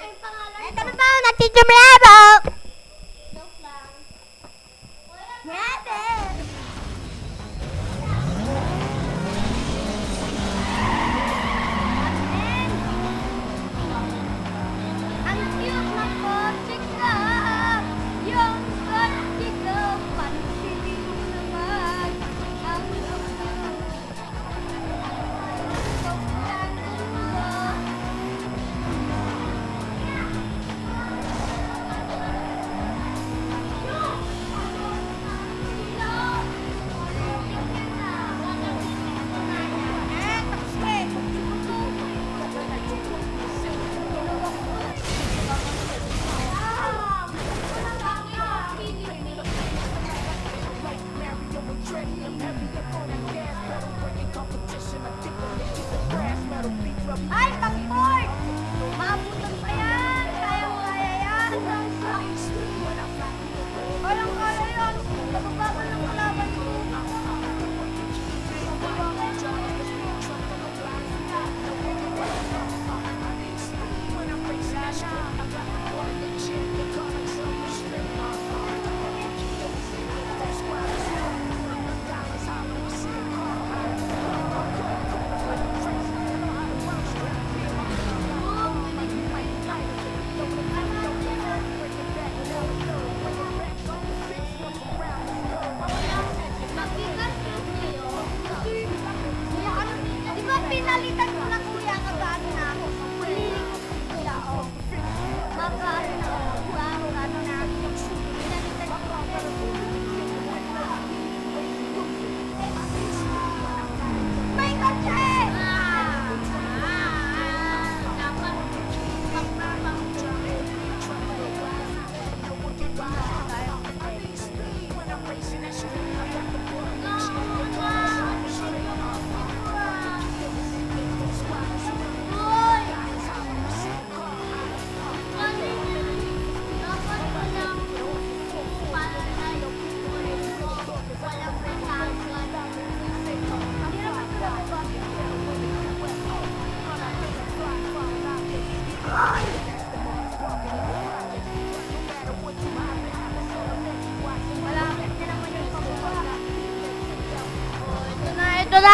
Ito na ba? Nag-teacher Bravo! Bravo! Ang cute na kotse ka! Yung kotse ko, pansinin mo naman. Ang ay, pang-board! Maabutan pa yan! Kayang-kaya yan! Kayang-kaya yan! Nababa ng kalaban mo! Di ba pinalitan ko na kuya kagaan na ako? Puliling ko kuya, oh. Magkaan na ako. Ano na. Pinalitan ko pero may kotse!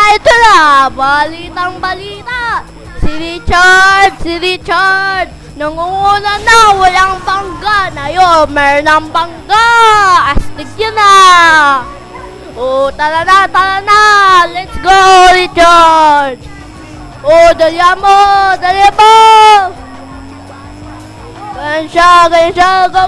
Ito na, balitang balita. Si Richard, nangunguna na, walang bangga. Ngayon, meron ng bangga. Astig yun na. Oh, tara na. Let's go, Richard. Oh, dali mo. Ganyan siya, go.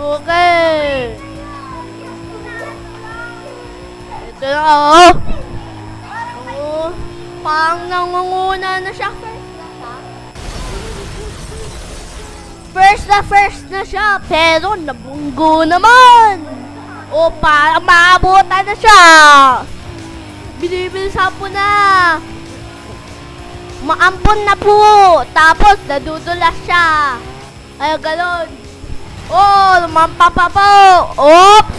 Okay. Ito na, oh. Oh, parang nangunguna na siya. First na siya, pero nabunggo naman. O, parang maabutan na siya. Binibilis po na. Maampon na po. Tapos, nadudulas siya. Ay, galon. Oh, lumampa pa po. Oops.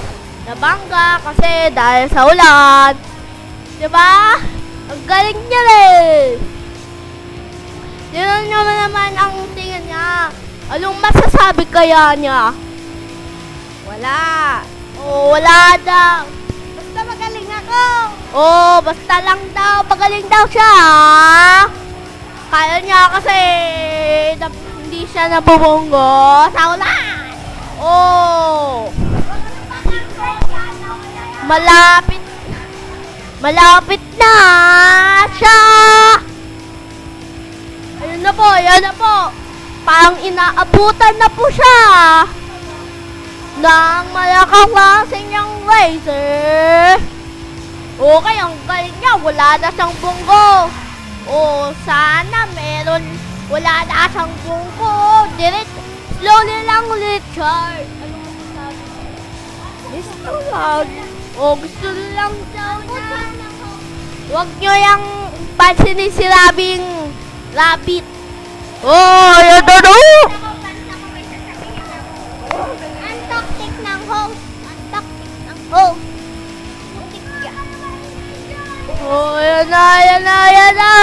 Nabangga kasi dahil sa ulan. Diba? Ang galing niya eh. Tingnan nyo naman ang tingin niya. Anong masasabi kaya niya? Wala. Oh, wala daw. Basta magaling ako. Oh, basta lang daw. Magaling daw siya. Kaya niya kasi hindi siya nabubunggo sa ulan. Oh. Malapit na siya. Ayun na po. Parang inaabutan na po siya ng malakang klaseng niyang racer. Okay, ang galing niya. Wala na siyang bunggo. O, sana wala na siyang bunggo. Slowly lang, Richard. Ano mo sabi? Gusto lang. O, gusto lang daw na. Huwag nyo yung pansinin si Rabbit. Oh, yun. Ang toxic na Oh! Oh, ayan na, ayan na, ayan na!